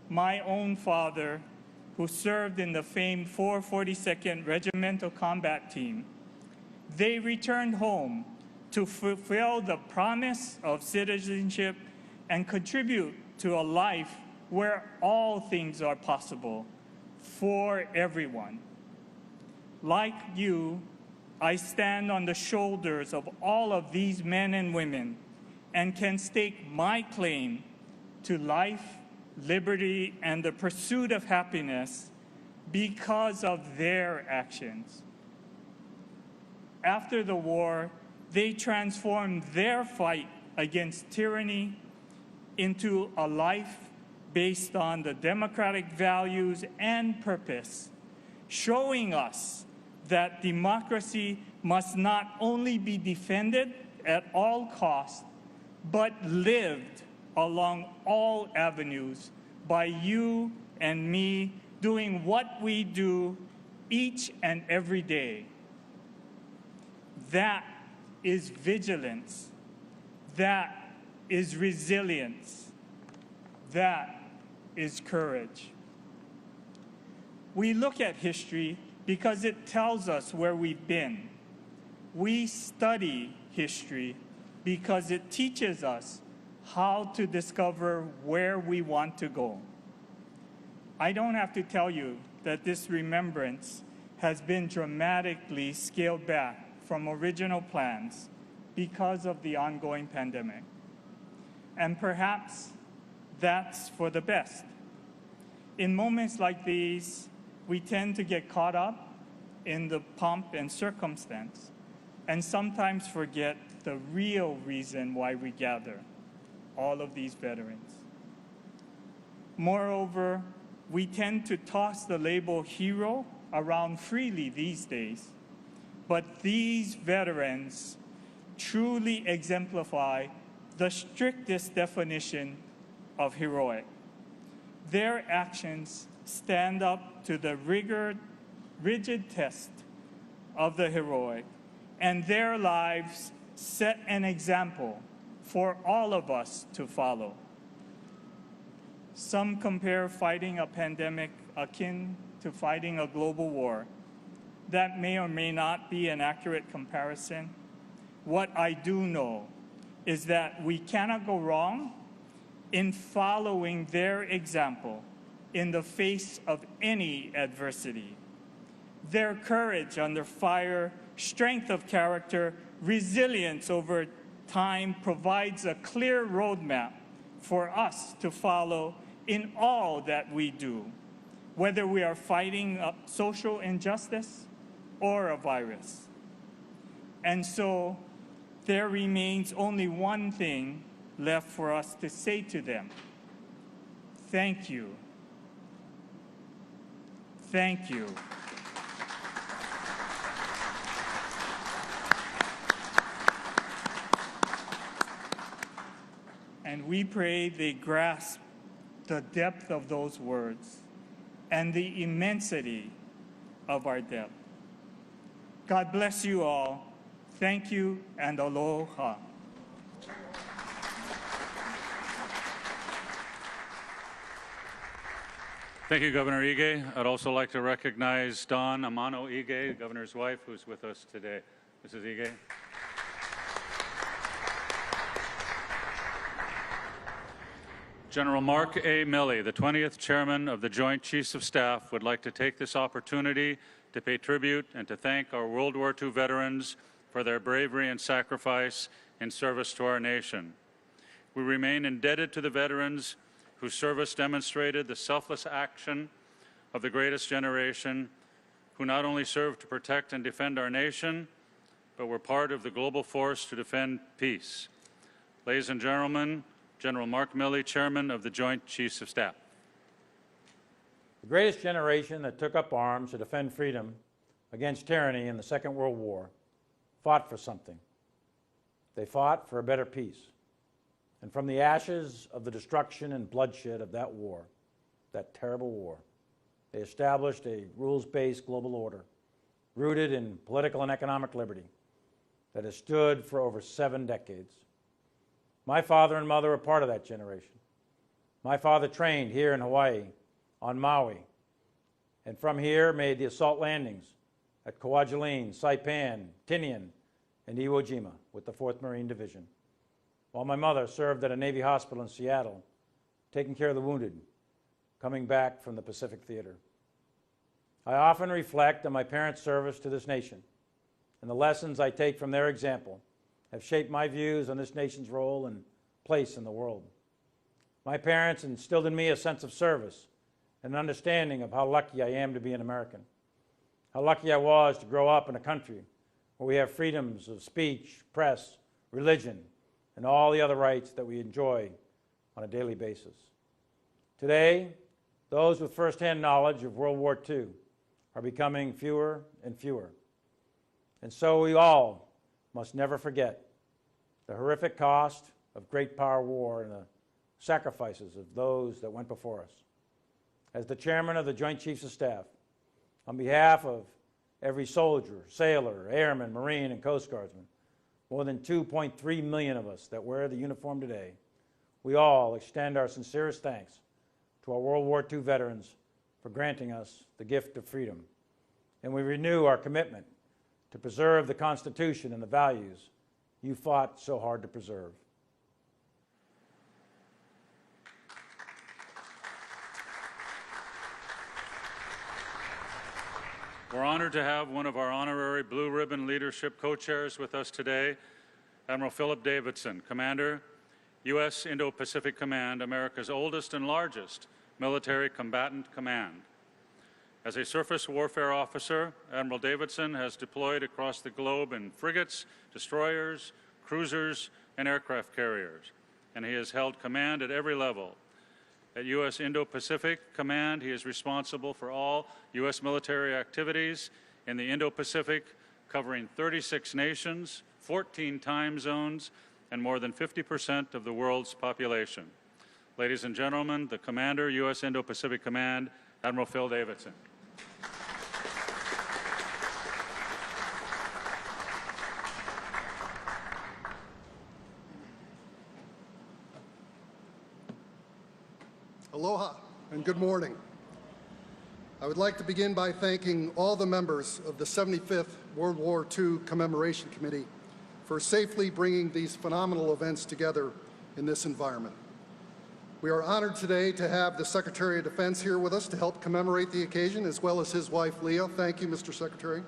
my own father, who served in the famed 442nd Regimental Combat Team, they returned home to fulfill the promise of citizenship and contribute to a life where all things are possible for everyone. Like you, I stand on the shoulders of all of these men and women and can stake my claim to life, liberty, and the pursuit of happiness because of their actions. After the war, they transformed their fight against tyranny into a life based on the democratic values and purpose, showing us that democracy must not only be defended at all costs, but lived along all avenues by you and me doing what we do each and every day. That is vigilance. That is resilience. That is courage. We look at history because it tells us where we've been. We study history because it teaches us how to discover where we want to go. I don't have to tell you that this remembrance has been dramatically scaled back from original plans because of the ongoing pandemic. And perhaps that's for the best. In moments like these, we tend to get caught up in the pomp and circumstance and sometimes forget the real reason why we gather, all of these veterans. Moreover, we tend to toss the label hero around freely these days, but these veterans truly exemplify the strictest definition of heroic. Their actions stand up to the rigid test of the heroic, and their lives set an example for all of us to follow. Some compare fighting a pandemic akin to fighting a global war. That may or may not be an accurate comparison. What I do know is that we cannot go wrong in following their example in the face of any adversity. Their courage under fire, strength of character, resilience over time provides a clear roadmap for us to follow in all that we do, whether we are fighting a social injustice or a virus. And so there remains only one thing left for us to say to them. Thank you. Thank you. And we pray they grasp the depth of those words and the immensity of our debt. God bless you all. Thank you and aloha. Thank you, Governor Ige. I'd also like to recognize Dawn Amano Ige, the Governor's wife, who's with us today. Mrs. Ige. General Mark A. Milley, the 20th Chairman of the Joint Chiefs of Staff, would like to take this opportunity to pay tribute and to thank our World War II veterans for their bravery and sacrifice in service to our nation. We remain indebted to the veterans whose service demonstrated the selfless action of the greatest generation, who not only served to protect and defend our nation, but were part of the global force to defend peace. Ladies and gentlemen, General Mark Milley, Chairman of the Joint Chiefs of Staff. The greatest generation that took up arms to defend freedom against tyranny in the Second World War fought for something. They fought for a better peace. And from the ashes of the destruction and bloodshed of that war, that terrible war, they established a rules-based global order rooted in political and economic liberty that has stood for over 7 decades. My father and mother are part of that generation. My father trained here in Hawaii, on Maui, and from here made the assault landings at Kwajalein, Saipan, Tinian, and Iwo Jima with the 4th Marine Division, while my mother served at a Navy hospital in Seattle, taking care of the wounded, coming back from the Pacific Theater. I often reflect on my parents' service to this nation, and the lessons I take from their example have shaped my views on this nation's role and place in the world. My parents instilled in me a sense of service and an understanding of how lucky I am to be an American, how lucky I was to grow up in a country where we have freedoms of speech, press, religion, and all the other rights that we enjoy on a daily basis. Today, those with firsthand knowledge of World War II are becoming fewer and fewer. And so we all must never forget the horrific cost of great power war and the sacrifices of those that went before us. As the chairman of the Joint Chiefs of Staff, on behalf of every soldier, sailor, airman, Marine, and Coast Guardsman, more than 2.3 million of us that wear the uniform today, we all extend our sincerest thanks to our World War II veterans for granting us the gift of freedom. And we renew our commitment to preserve the Constitution and the values you fought so hard to preserve. We're honored to have one of our honorary Blue Ribbon Leadership co-chairs with us today, Admiral Philip Davidson, Commander, U.S. Indo-Pacific Command, America's oldest and largest military combatant command. As a surface warfare officer, Admiral Davidson has deployed across the globe in frigates, destroyers, cruisers, and aircraft carriers, and he has held command at every level. At U.S. Indo-Pacific Command, he is responsible for all U.S. military activities in the Indo-Pacific, covering 36 nations, 14 time zones, and more than 50% of the world's population. Ladies and gentlemen, the Commander, U.S. Indo-Pacific Command, Admiral Phil Davidson. Aloha and good morning. I would like to begin by thanking all the members of the 75th World War II Commemoration Committee for safely bringing these phenomenal events together in this environment. We are honored today to have the Secretary of Defense here with us to help commemorate the occasion, as well as his wife, Leah. Thank you, Mr. Secretary.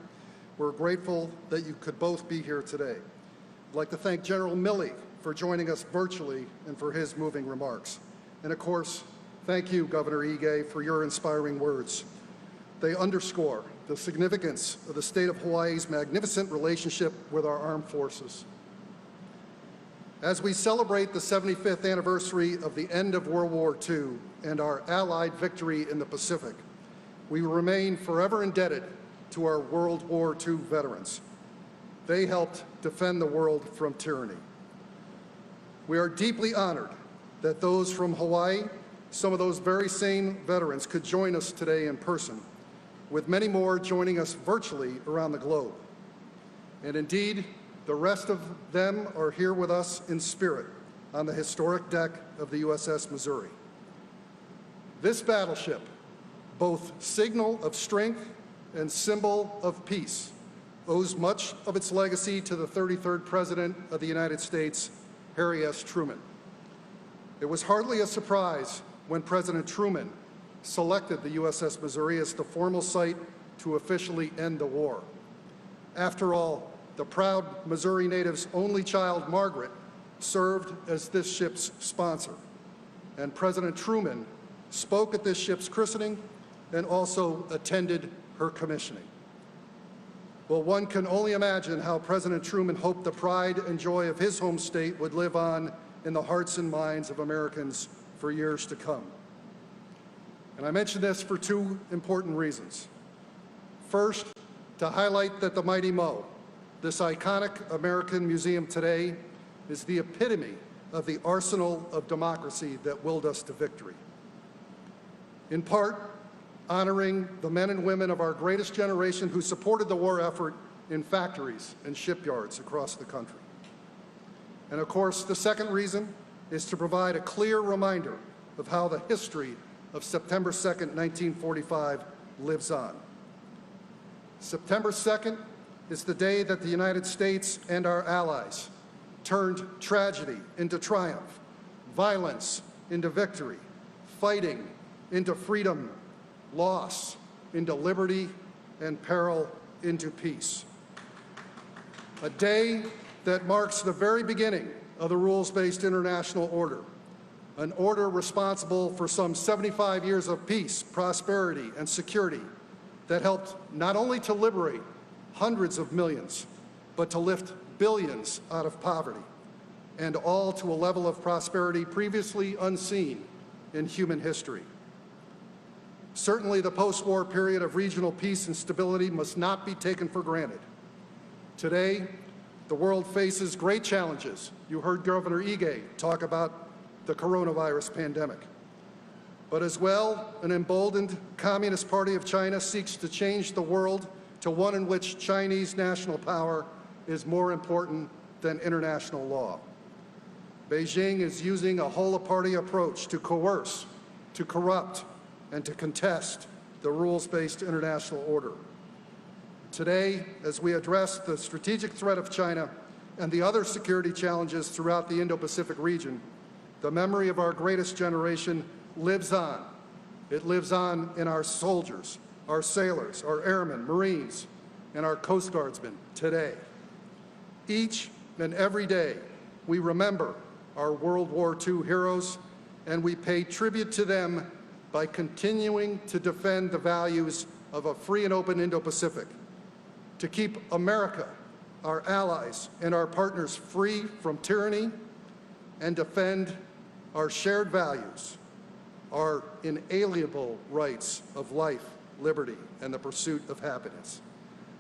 We're grateful that you could both be here today. I'd like to thank General Milley for joining us virtually and for his moving remarks. And of course, thank you, Governor Ige, for your inspiring words. They underscore the significance of the state of Hawaii's magnificent relationship with our armed forces. As we celebrate the 75th anniversary of the end of World War II and our Allied victory in the Pacific, we remain forever indebted to our World War II veterans. They helped defend the world from tyranny. We are deeply honored that those from Hawaii, some of those very same veterans, could join us today in person, with many more joining us virtually around the globe. And indeed, the rest of them are here with us in spirit on the historic deck of the U.S.S. Missouri. This battleship, both signal of strength and symbol of peace, owes much of its legacy to the 33rd President of the United States, Harry S. Truman. It was hardly a surprise when President Truman selected the U.S.S. Missouri as the formal site to officially end the war. After all, the proud Missouri native's only child, Margaret, served as this ship's sponsor. And President Truman spoke at this ship's christening and also attended her commissioning. Well, one can only imagine how President Truman hoped the pride and joy of his home state would live on in the hearts and minds of Americans for years to come. And I mention this for two important reasons. First, to highlight that the Mighty Mo, this iconic American museum today, is the epitome of the arsenal of democracy that willed us to victory. In part, honoring the men and women of our greatest generation who supported the war effort in factories and shipyards across the country. And of course, the second reason is to provide a clear reminder of how the history of September 2nd, 1945 lives on. September 2nd is the day that the United States and our allies turned tragedy into triumph, violence into victory, fighting into freedom, loss into liberty, and peril into peace. A day that marks the very beginning of the rules-based international order, an order responsible for some 75 years of peace, prosperity, and security that helped not only to liberate hundreds of millions, but to lift billions out of poverty, and all to a level of prosperity previously unseen in human history. Certainly, the post-war period of regional peace and stability must not be taken for granted. Today, the world faces great challenges. You heard Governor Ige talk about the coronavirus pandemic. But as well, an emboldened Communist Party of China seeks to change the world to one in which Chinese national power is more important than international law. Beijing is using a whole-of-party approach to coerce, to corrupt, and to contest the rules-based international order. Today, as we address the strategic threat of China and the other security challenges throughout the Indo-Pacific region, the memory of our greatest generation lives on. It lives on in our soldiers, our sailors, our airmen, Marines, and our Coast Guardsmen today. Each and every day, we remember our World War II heroes, and we pay tribute to them by continuing to defend the values of a free and open Indo-Pacific, to keep America, our allies, and our partners free from tyranny, and defend our shared values, our inalienable rights of life, liberty, and the pursuit of happiness.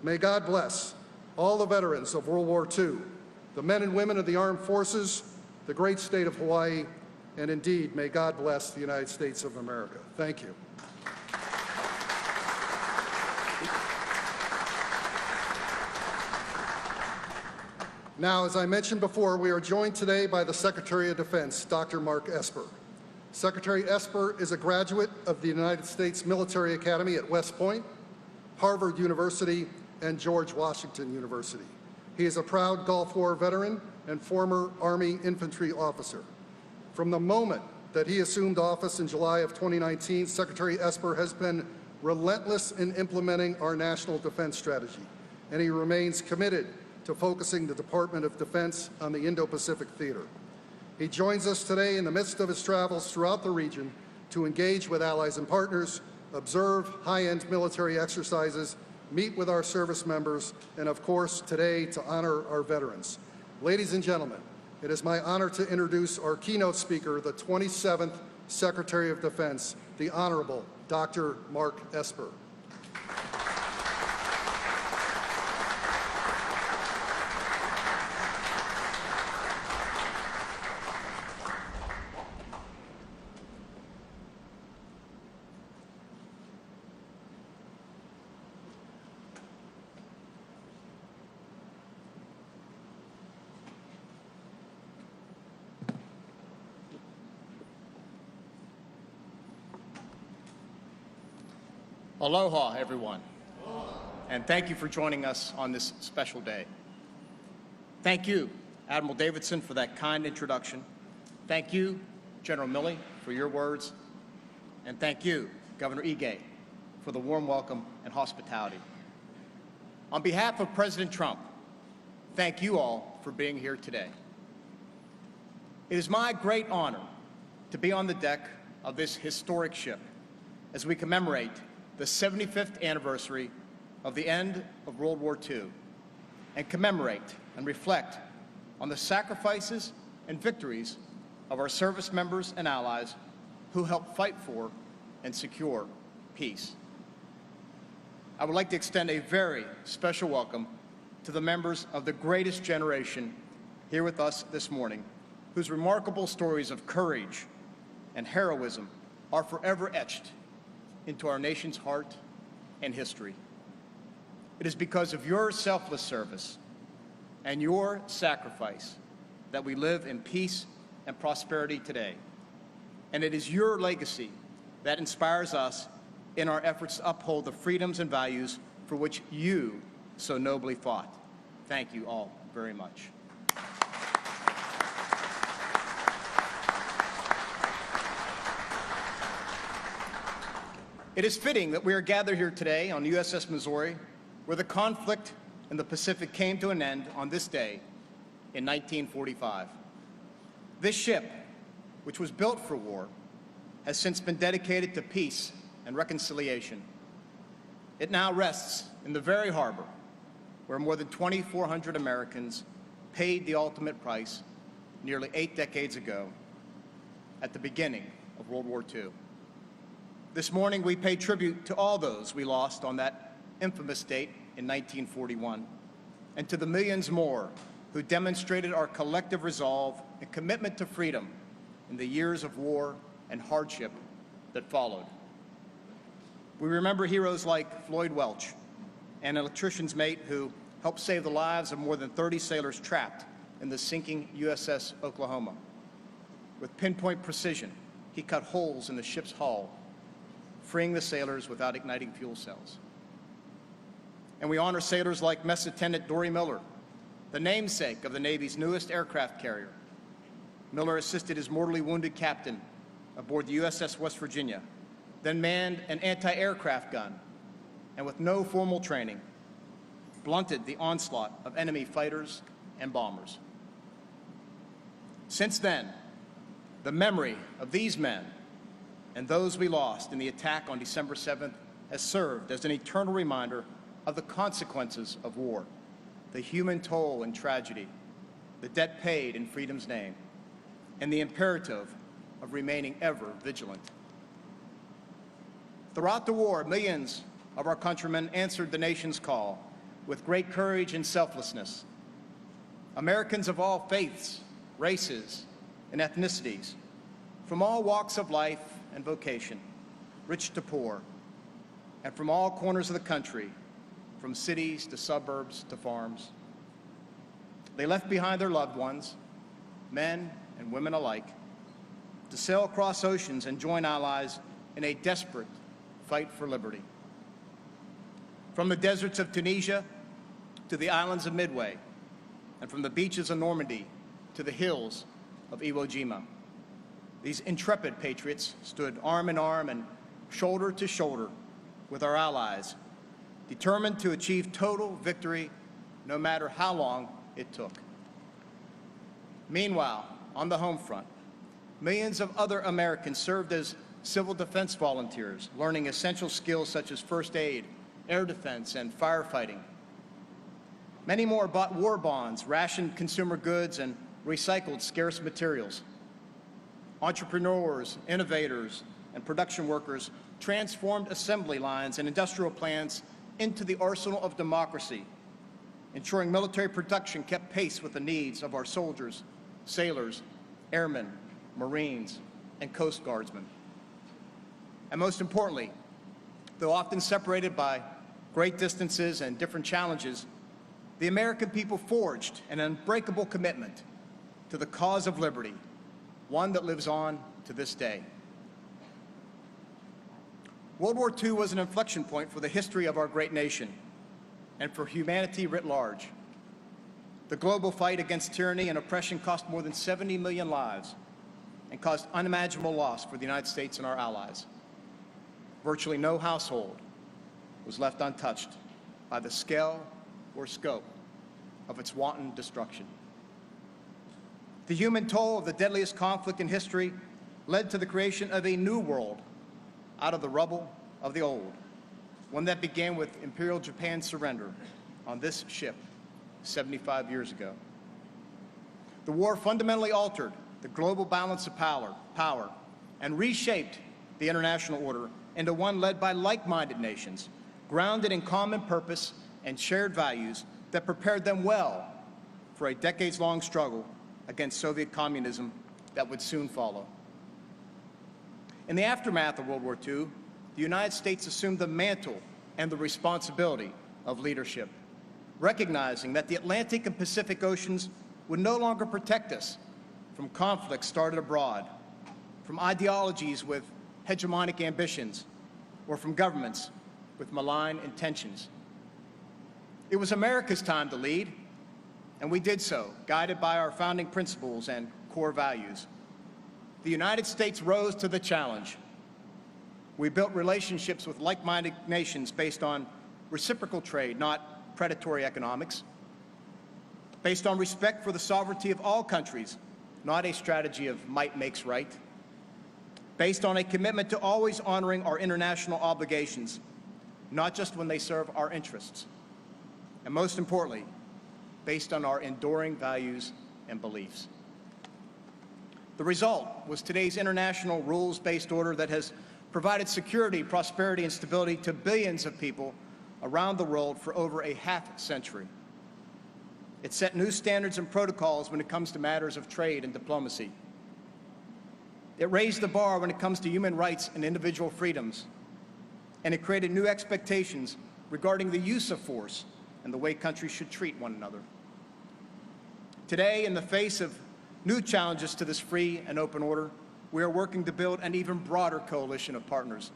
May God bless all the veterans of World War II, the men and women of the armed forces, the great state of Hawaii, and indeed, may God bless the United States of America. Thank you. Now, as I mentioned before, we are joined today by the Secretary of Defense, Dr. Mark Esper. Secretary Esper is a graduate of the United States Military Academy at West Point, Harvard University, and George Washington University. He is a proud Gulf War veteran and former Army infantry officer. From the moment that he assumed office in July of 2019, Secretary Esper has been relentless in implementing our national defense strategy, and he remains committed to focusing the Department of Defense on the Indo-Pacific theater. He joins us today in the midst of his travels throughout the region to engage with allies and partners, observe high-end military exercises, meet with our service members, and of course, today to honor our veterans. Ladies and gentlemen, it is my honor to introduce our keynote speaker, the 27th Secretary of Defense, the Honorable Dr. Mark Esper. Aloha, everyone, and thank you for joining us on this special day. Thank you, Admiral Davidson, for that kind introduction. Thank you, General Milley, for your words, and thank you, Governor Ige, for the warm welcome and hospitality. On behalf of President Trump, thank you all for being here today. It is my great honor to be on the deck of this historic ship as we commemorate the 75th anniversary of the end of World War II and commemorate and reflect on the sacrifices and victories of our service members and allies who helped fight for and secure peace. I would like to extend a very special welcome to the members of the greatest generation here with us this morning, whose remarkable stories of courage and heroism are forever etched into our nation's heart and history. It is because of your selfless service and your sacrifice that we live in peace and prosperity today. and it is your legacy that inspires us in our efforts to uphold the freedoms and values for which you so nobly fought. Thank you all very much. It is fitting that we are gathered here today on U.S.S. Missouri, where the conflict in the Pacific came to an end on this day in 1945. This ship, which was built for war, has since been dedicated to peace and reconciliation. It now rests in the very harbor where more than 2,400 Americans paid the ultimate price nearly 8 decades ago at the beginning of World War II. This morning, we pay tribute to all those we lost on that infamous date in 1941, and to the millions more who demonstrated our collective resolve and commitment to freedom in the years of war and hardship that followed. We remember heroes like Floyd Welch, an electrician's mate who helped save the lives of more than 30 sailors trapped in the sinking U.S.S. Oklahoma. With pinpoint precision, he cut holes in the ship's hull, freeing the sailors without igniting fuel cells. And we honor sailors like Mess Attendant Dory Miller, the namesake of the Navy's newest aircraft carrier. Miller assisted his mortally wounded captain aboard the U.S.S. West Virginia, then manned an anti-aircraft gun, and with no formal training, blunted the onslaught of enemy fighters and bombers. Since then, the memory of these men and those we lost in the attack on December 7th has served as an eternal reminder of the consequences of war, the human toll and tragedy, the debt paid in freedom's name, and the imperative of remaining ever vigilant. Throughout the war, millions of our countrymen answered the nation's call with great courage and selflessness. Americans of all faiths, races, and ethnicities, from all walks of life and vocation, rich to poor, and from all corners of the country, from cities to suburbs to farms. They left behind their loved ones, men and women alike, to sail across oceans and join allies in a desperate fight for liberty. From the deserts of Tunisia to the islands of Midway, and from the beaches of Normandy to the hills of Iwo Jima, these intrepid patriots stood arm in arm and shoulder to shoulder with our allies, determined to achieve total victory no matter how long it took. Meanwhile, on the home front, millions of other Americans served as civil defense volunteers, learning essential skills such as first aid, air defense, and firefighting. Many more bought war bonds, rationed consumer goods, and recycled scarce materials. Entrepreneurs, innovators, and production workers transformed assembly lines and industrial plants into the arsenal of democracy, ensuring military production kept pace with the needs of our soldiers, sailors, airmen, Marines, and Coast Guardsmen. And most importantly, though often separated by great distances and different challenges, the American people forged an unbreakable commitment to the cause of liberty, one that lives on to this day. World War II was an inflection point for the history of our great nation and for humanity writ large. The global fight against tyranny and oppression cost more than 70 million lives and caused unimaginable loss for the United States and our allies. Virtually no household was left untouched by the scale or scope of its wanton destruction. The human toll of the deadliest conflict in history led to the creation of a new world out of the rubble of the old, one that began with Imperial Japan's surrender on this ship 75 years ago. The war fundamentally altered the global balance of power and reshaped the international order into one led by like-minded nations, grounded in common purpose and shared values that prepared them well for a decades-long struggle against Soviet communism that would soon follow. In the aftermath of World War II, the United States assumed the mantle and the responsibility of leadership, recognizing that the Atlantic and Pacific Oceans would no longer protect us from conflicts started abroad, from ideologies with hegemonic ambitions or from governments with malign intentions. It was America's time to lead, and we did so, guided by our founding principles and core values. The United States rose to the challenge. We built relationships with like-minded nations based on reciprocal trade, not predatory economics, based on respect for the sovereignty of all countries, not a strategy of might makes right, based on a commitment to always honoring our international obligations, not just when they serve our interests, and most importantly, based on our enduring values and beliefs. The result was today's international rules-based order that has provided security, prosperity, and stability to billions of people around the world for over a half-century. It set new standards and protocols when it comes to matters of trade and diplomacy. It raised the bar when it comes to human rights and individual freedoms. And it created new expectations regarding the use of force and the way countries should treat one another. Today, in the face of new challenges to this free and open order, we are working to build an even broader coalition of partners,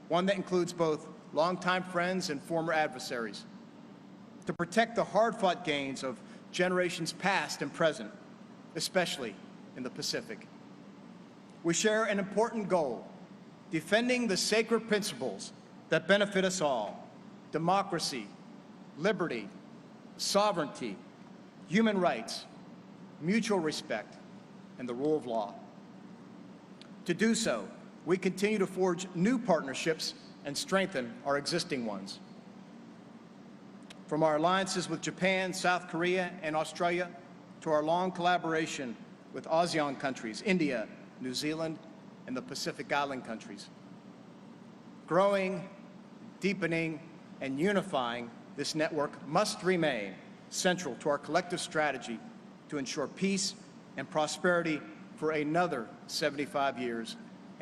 one that includes both longtime friends and former adversaries, to protect the hard-fought gains of generations past and present, especially in the Pacific. We share an important goal: defending the sacred principles that benefit us all: democracy, liberty, sovereignty, human rights, mutual respect, and the rule of law. To do so, we continue to forge new partnerships and strengthen our existing ones. From our alliances with Japan, South Korea, and Australia, to our long collaboration with ASEAN countries, India, New Zealand, and the Pacific Island countries. Growing, deepening, and unifying this network must remain central to our collective strategy to ensure peace and prosperity for another 75 years